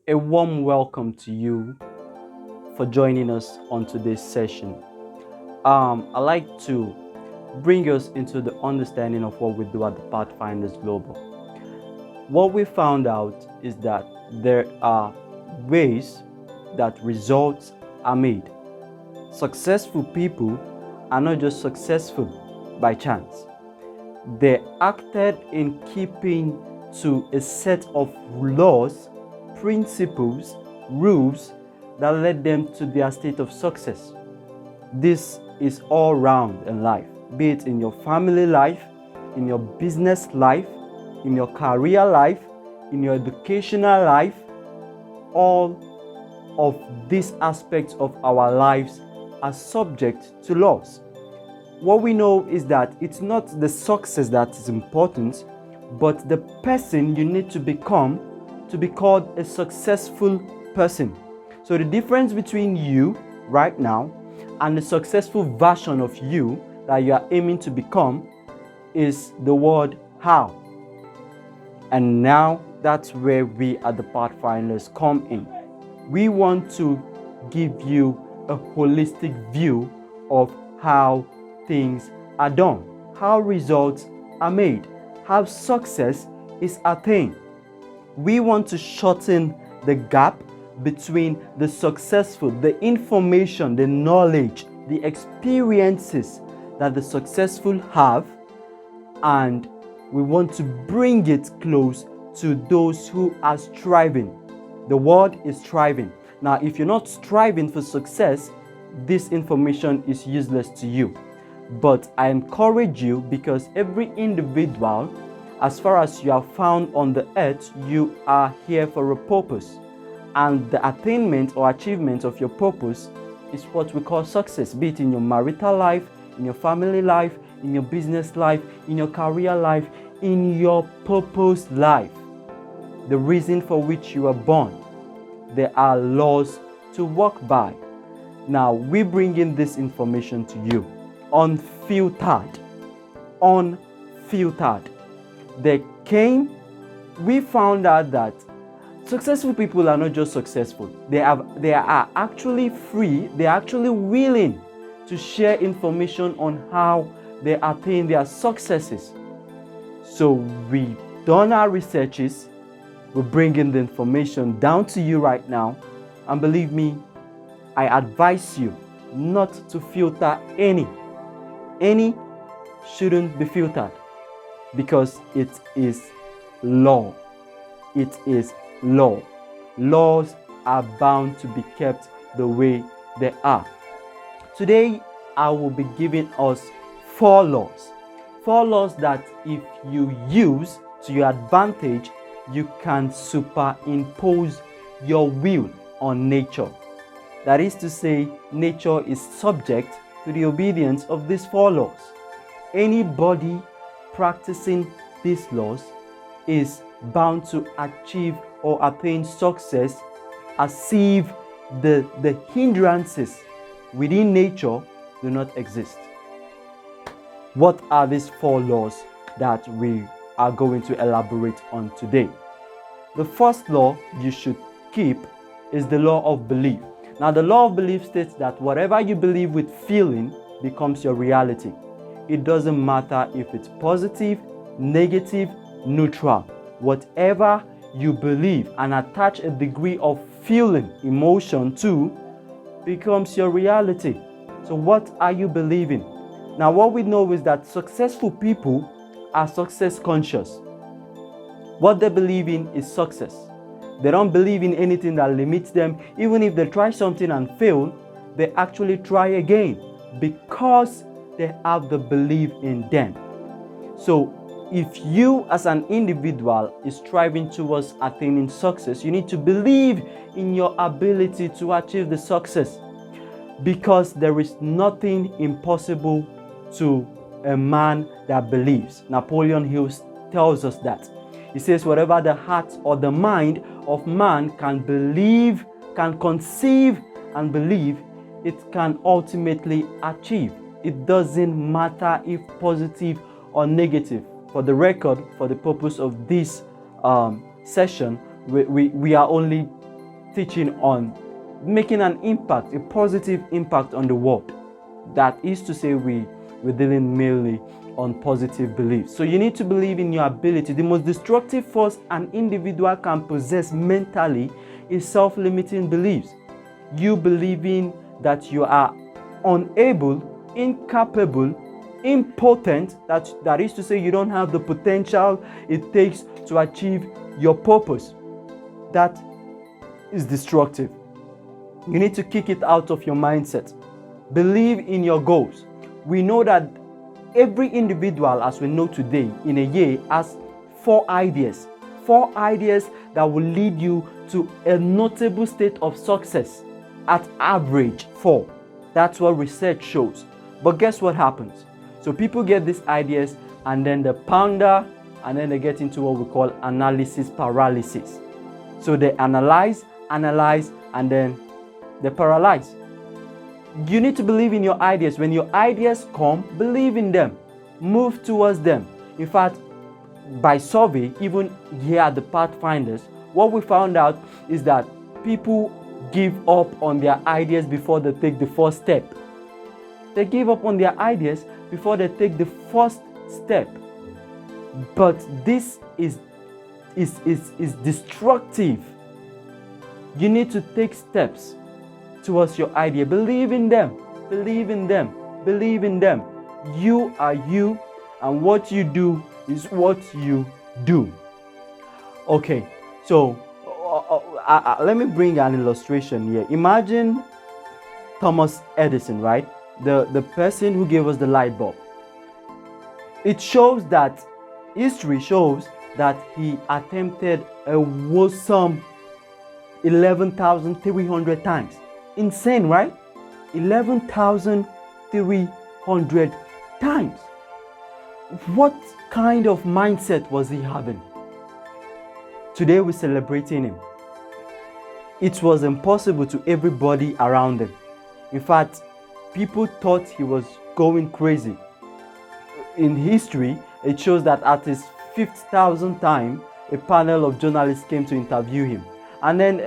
A warm welcome to you for joining us on today's session. I'd like to bring us into the understanding of what we do at the Pathfinders Global. What we found out is that there are ways that results are made. Successful people are not just successful by chance. They acted in keeping to a set of laws, principles, rules that led them to their state of success. This is all round in life, be it in your family life, in your business life, in your career life, in your educational life. All of these aspects of our lives are subject to laws. What we know is that it's not the success that is important, but the person you need to become to be called a successful person. So the difference between you right now and the successful version of you that you are aiming to become is the word how. And now that's where we at the Pathfinders come in. We want to give you a holistic view of how things are done, how results are made, how success is attained. We want to shorten the gap between the successful, the information, the knowledge, the experiences that the successful have, and we want to bring it close to those who are striving. The word is striving. Now, if you're not striving for success, this information is useless to you. But I encourage you, because every individual, as far as you are found on the earth, you are here for a purpose. And the attainment or achievement of your purpose is what we call success, be it in your marital life, in your family life, in your business life, in your career life, in your purpose life. The reason for which you are born. There are laws to walk by. Now, we bring in this information to you, unfiltered. We found out that successful people are not just successful. They are actually free. They are actually willing to share information on how they attain their successes. So we've done our researches. We're bringing the information down to you right now. And believe me, I advise you not to filter any. Any shouldn't be filtered, because it is law. It is law. Laws are bound to be kept the way they are. Today, I will be giving us 4 laws. 4 laws that if you use to your advantage, you can superimpose your will on nature. That is to say, nature is subject to the obedience of these 4 laws. Anybody practicing these laws is bound to achieve or attain success, as if the hindrances within nature do not exist. What are these 4 laws that we are going to elaborate on today? The first law you should keep is the law of belief. Now, the law of belief states that whatever you believe with feeling becomes your reality. It doesn't matter if it's positive, negative, neutral. Whatever you believe and attach a degree of feeling, emotion to, becomes your reality. So what are you believing? Now, what we know is that successful people are success conscious. What they believe in is success. They don't believe in anything that limits them. Even if they try something and fail, they actually try again, because they have the belief in them. So if you as an individual is striving towards attaining success, you need to believe in your ability to achieve the success, because there is nothing impossible to a man that believes. Napoleon Hill tells us that. He says, whatever the heart or the mind of man can believe, can conceive and believe, it can ultimately achieve. It doesn't matter if positive or negative. For the record, for the purpose of this session, we are only teaching on making an impact, a positive impact on the world. That is to say, we're dealing mainly on positive beliefs. So you need to believe in your ability. The most destructive force an individual can possess mentally is self-limiting beliefs. You believing that you are unable, incapable, impotent, that is to say you don't have the potential it takes to achieve your purpose. That is destructive. You need to kick it out of your mindset. Believe in your goals. We know that every individual, as we know today, in a year has 4 ideas. 4 ideas that will lead you to a notable state of success. At average, 4. That's what research shows. But guess what happens? So people get these ideas and then they ponder, and then they get into what we call analysis paralysis. So they analyze, and then they paralyze. You need to believe in your ideas. When your ideas come, believe in them. Move towards them. In fact, by survey, even here at the Pathfinders, what we found out is that people give up on their ideas before they take the first step. They give up on their ideas before they take the first step. But this is destructive. You need to take steps towards your idea. Believe in them. Believe in them. Believe in them. You are you, and what you do is what you do. Okay, so let me bring an illustration here. Imagine Thomas Edison, right? The person who gave us the light bulb. It shows that history shows that he attempted a wholesome 11,300 times. Insane, right? 11,300 times. What kind of mindset was he having? Today we're celebrating him. It was impossible to everybody around him. In fact, people thought he was going crazy. In history, it shows that at his 50,000th time, a panel of journalists came to interview him. And then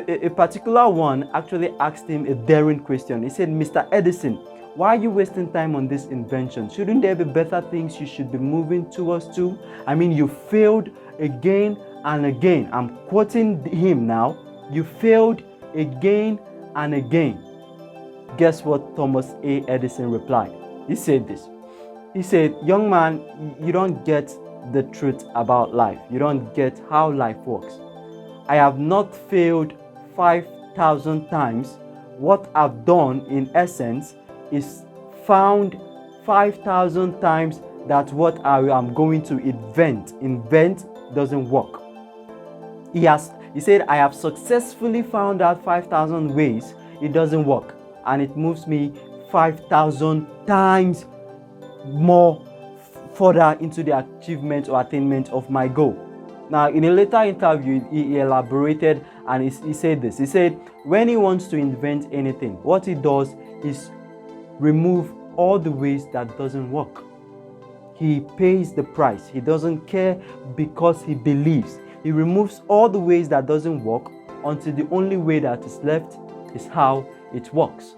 a particular one actually asked him a daring question. He said, "Mr. Edison, why are you wasting time on this invention? Shouldn't there be better things you should be moving towards too? I mean, you failed again and again." I'm quoting him now. "You failed again and again." Guess what Thomas A. Edison replied? He said this. He said, "Young man, you don't get the truth about life. You don't get how life works. I have not failed 5,000 times. What I've done in essence is found 5,000 times that what I am going to invent doesn't work." He said, "I have successfully found out 5,000 ways it doesn't work, and it moves me 5,000 times more further into the achievement or attainment of my goal." Now, in a later interview, he elaborated and he said this. He said, when he wants to invent anything, what he does is remove all the ways that doesn't work. He pays the price. He doesn't care because he believes. He removes all the ways that doesn't work until the only way that is left is how it works.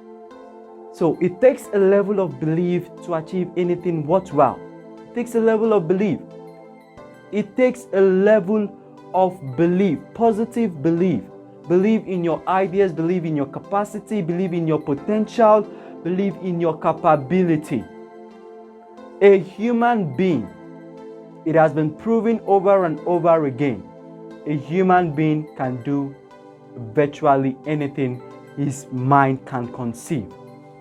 So it takes a level of belief to achieve anything worthwhile. It takes a level of belief. It takes a level of belief, positive belief. Believe in your ideas, believe in your capacity, believe in your potential, believe in your capability. A human being, it has been proven over and over again, a human being can do virtually anything his mind can conceive.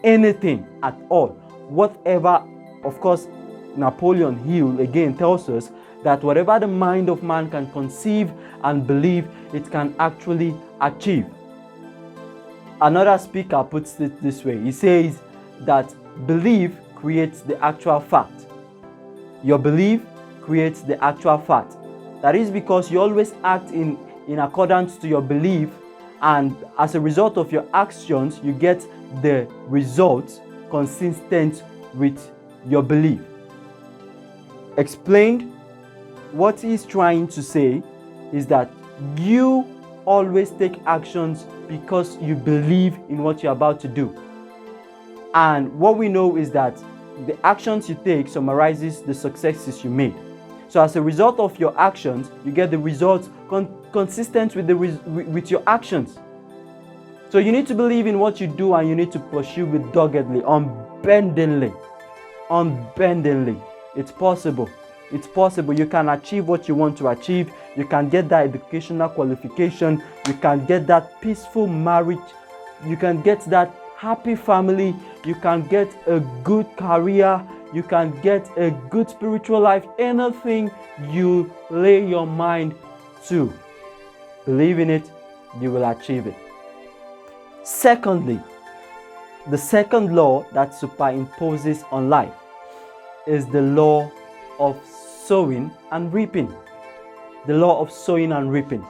Anything at all. Whatever, of course, Napoleon Hill again tells us that whatever the mind of man can conceive and believe, it can actually achieve. Another speaker puts it this way. He says that belief creates the actual fact. Your belief creates the actual fact. That is because you always act in accordance to your belief, and as a result of your actions, you get the results consistent with your belief. Explained, what he's trying to say is that you always take actions because you believe in what you're about to do. And what we know is that the actions you take summarizes the successes you made. So as a result of your actions, you get the results consistent with your actions. So you need to believe in what you do, and you need to pursue it doggedly, unbendingly. It's possible. It's possible. You can achieve what you want to achieve. You can get that educational qualification. You can get that peaceful marriage. You can get that happy family. You can get a good career. You can get a good spiritual life. Anything you lay your mind to, believe in it, you will achieve it. Secondly, the second law that superimposes on life is the law of sowing and reaping. The law of sowing and reaping.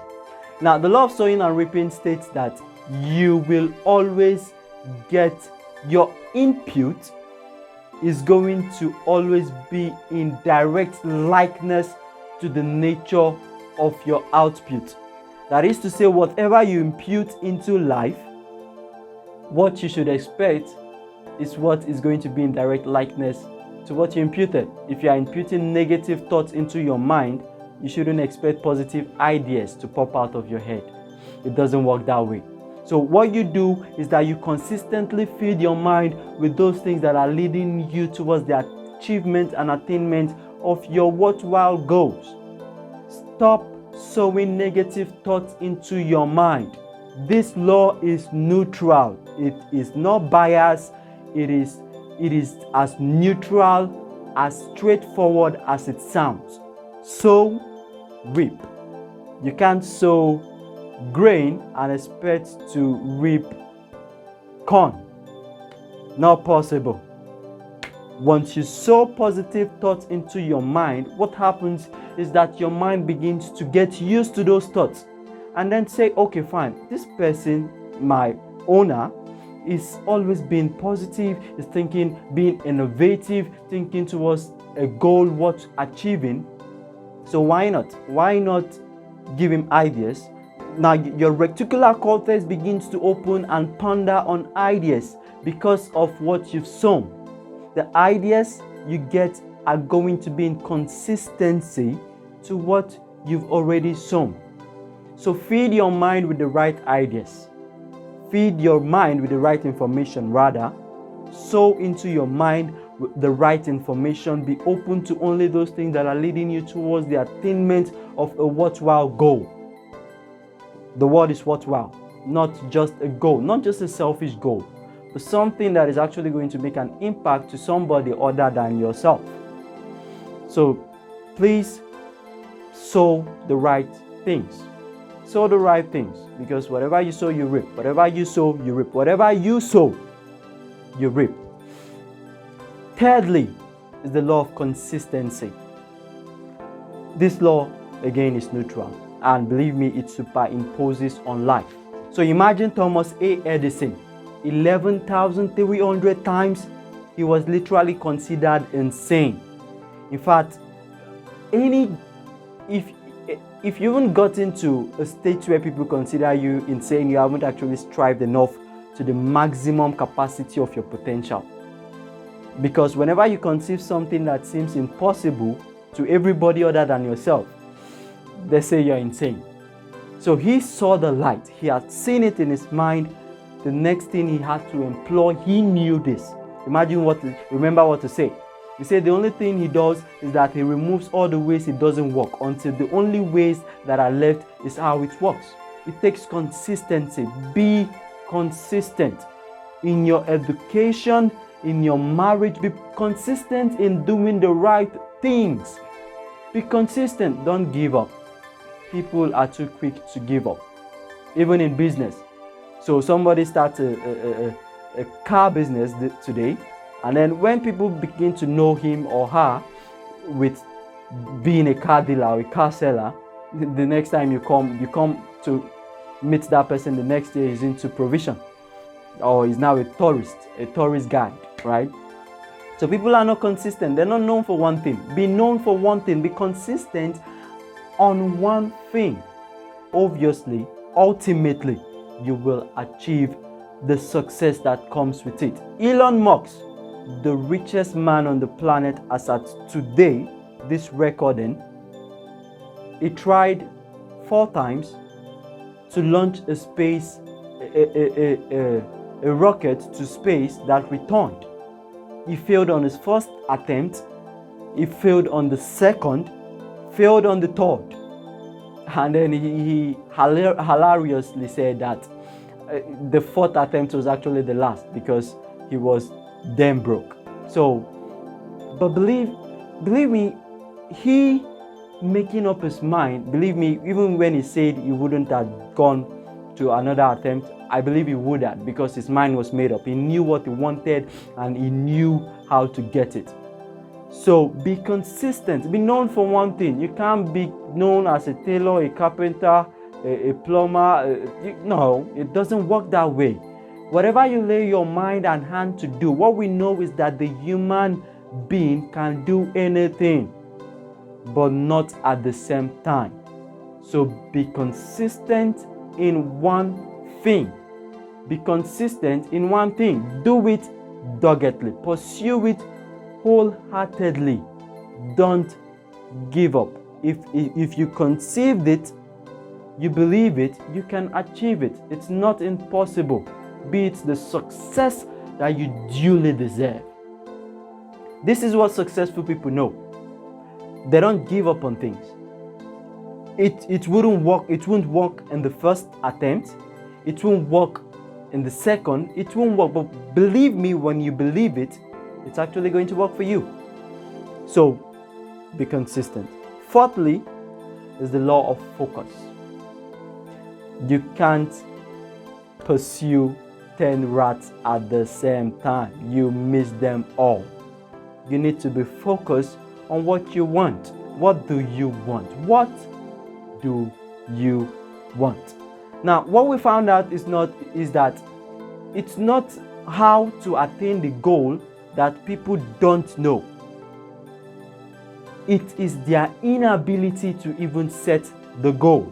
Now, the law of sowing and reaping states that you will always get your input is going to always be in direct likeness to the nature of your output. That is to say, whatever you impute into life, what you should expect is what is going to be in direct likeness to what you imputed. If you are imputing negative thoughts into your mind, you shouldn't expect positive ideas to pop out of your head. It doesn't work that way. So what you do is that you consistently feed your mind with those things that are leading you towards the achievement and attainment of your worthwhile goals. Stop sowing negative thoughts into your mind. This law is neutral. It is not biased. It is as neutral, as straightforward as it sounds. Sow, reap. You can't sow grain and expect to reap corn. Not possible. Once you sow positive thoughts into your mind, what happens is that your mind begins to get used to those thoughts and then say, okay, fine, this person, my owner, is always being positive, is thinking, being innovative, thinking towards a goal worth achieving. So why not? Why not give him ideas? Now your reticular cortex begins to open and ponder on ideas because of what you've sown. The ideas you get are going to be in consistency to what you've already sown. So feed your mind with the right ideas. Feed your mind with the right information, rather. Sow into your mind with the right information. Be open to only those things that are leading you towards the attainment of a worthwhile goal. The word is worthwhile, not just a goal, not just a selfish goal, but something that is actually going to make an impact to somebody other than yourself. So please sow the right things. Sow the right things, because whatever you sow, you reap. Whatever you sow, you reap. Whatever you sow, you reap. Thirdly is the law of consistency. This law, again, is neutral, and believe me, it superimposes on life. So imagine Thomas A. Edison. 11,300 times he was literally considered insane. In fact, if you haven't gotten to a state where people consider you insane, you haven't actually strived enough to the maximum capacity of your potential. Because whenever you conceive something that seems impossible to everybody other than yourself, they say you're insane. So he saw the light. He had seen it in his mind. The next thing he had to employ, he knew this. Remember what to say. He said the only thing he does is that he removes all the ways it doesn't work until the only ways that are left is how it works. It takes consistency. Be consistent in your education, in your marriage. Be consistent in doing the right things. Be consistent. Don't give up. People are too quick to give up, even in business. So somebody starts a car business today, and then when people begin to know him or her with being a car dealer or a car seller, the next time you come to meet that person, the next year he's into provision, or he's now a tourist guide, right? So people are not consistent. They're not known for one thing. Be known for one thing. Be consistent on one thing. Obviously, ultimately you will achieve the success that comes with it. Elon Musk, the richest man on the planet as at today, this recording, he tried 4 times to launch a rocket to space that returned. He failed on his first attempt, he failed on the second, failed on the third, and then he hilariously said that the 4th attempt was actually the last because he was damn broke. So, but believe me, he making up his mind, believe me, even when he said he wouldn't have gone to another attempt, I believe he would have, because his mind was made up. He knew what he wanted and he knew how to get it. So be consistent, be known for one thing. You can't be known as a tailor, a carpenter, a plumber. No, it doesn't work that way. Whatever you lay your mind and hand to do, what we know is that the human being can do anything, but not at the same time. So be consistent in one thing. Be consistent in one thing. Do it doggedly. Pursue it wholeheartedly. Don't give up. If you conceived it, you believe it, you can achieve it. It's not impossible. Be it the success that you duly deserve. This is what successful people know. They don't give up on things. It wouldn't work. It won't work in the first attempt. It won't work in the second. It won't work. But believe me, when you believe it, it's actually going to work for you. So be consistent. Fourthly is the law of focus. You can't pursue 10 rats at the same time. You miss them all. You need to be focused on what you want. What do you want? What do you want? Now, what we found out is that it's not how to attain the goal that people don't know. It is their inability to even set the goal.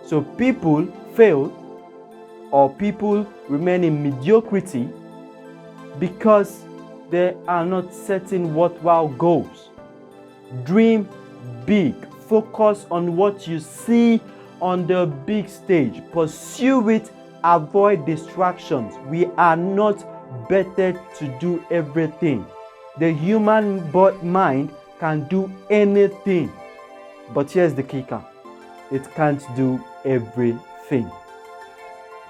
So people fail, or people remain in mediocrity because they are not setting worthwhile goals. Dream big. Focus on what you see on the big stage. Pursue it. Avoid distractions. We are not better to do everything. The human mind can do anything. But here's the kicker. It can't do everything.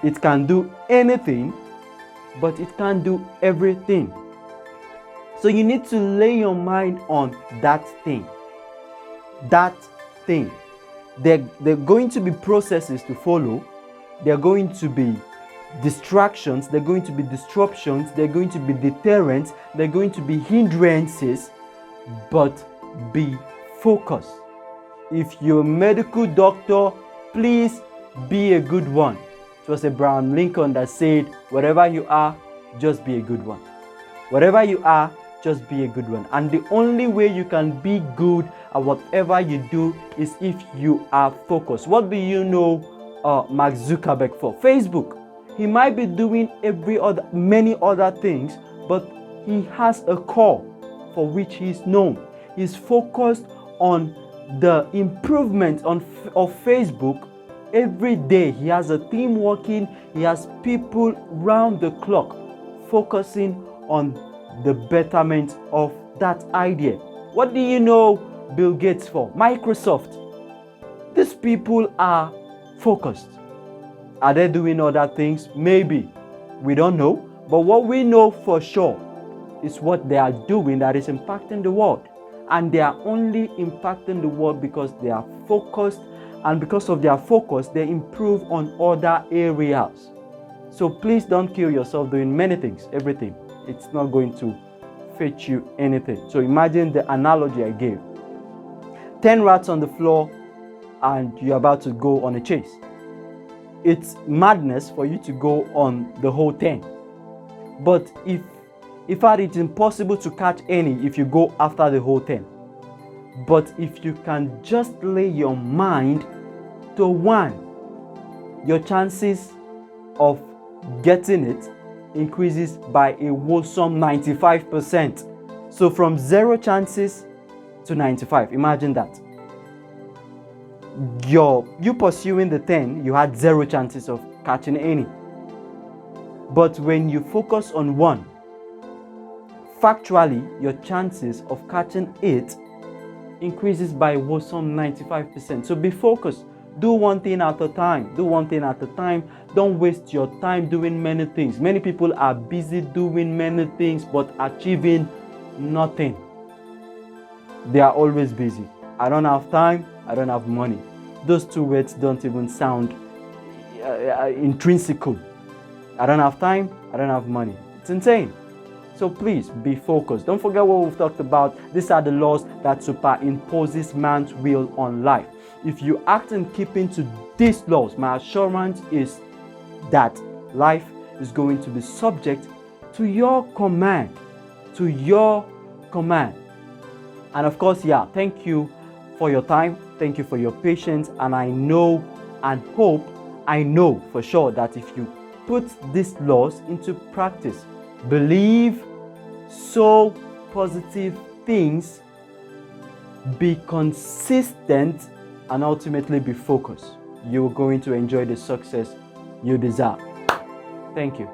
It can do anything, but it can't do everything. So you need to lay your mind on that thing. That thing. There are going to be processes to follow. There are going to be distractions. There are going to be disruptions. There are going to be deterrents. There are going to be hindrances. But be focused. If you're a medical doctor, please be a good one. It was Abraham Lincoln that said, whatever you are, just be a good one. Whatever you are, just be a good one. And the only way you can be good at whatever you do is if you are focused. What do you know Mark Zuckerberg for? Facebook. He might be doing many other things, but he has a core for which he is known. He's focused on the improvement of Facebook. Every day he has a team working. He has people round the clock focusing on the betterment of that idea. What do you know Bill Gates for? Microsoft. These people are focused. Are they doing other things? Maybe. We don't know. But what we know for sure is what they are doing that is impacting the world. And they are only impacting the world because they are focused. And because of their focus, they improve on other areas. So please don't kill yourself doing many things, everything. It's not going to fetch you anything. So imagine the analogy I gave. 10 rats on the floor and you're about to go on a chase. It's madness for you to go on the whole 10. But in fact, it's impossible to catch any if you go after the whole 10. But if you can just lay your mind to one, your chances of getting it increases by a wholesome 95%. So from 0 chances to 95, imagine that. You pursuing the 10, you had 0 chances of catching any. But when you focus on 1, factually, your chances of catching it increases by a wholesome 95%. So be focused. Do one thing at a time. Do one thing at a time. Don't waste your time doing many things. Many people are busy doing many things but achieving nothing. They are always busy. I don't have time. I don't have money. Those two words don't even sound intrinsical. I don't have time. I don't have money. It's insane. So please be focused. Don't forget what we've talked about. These are the laws that superimposes man's will on life. If you act in keeping to these laws, my assurance is that life is going to be subject to your command. To your command. And of course, thank you for your time. Thank you for your patience. And I know and hope, I know for sure that if you put these laws into practice, believe, sow positive things, be consistent, and ultimately be focused, you're going to enjoy the success you deserve. Thank you.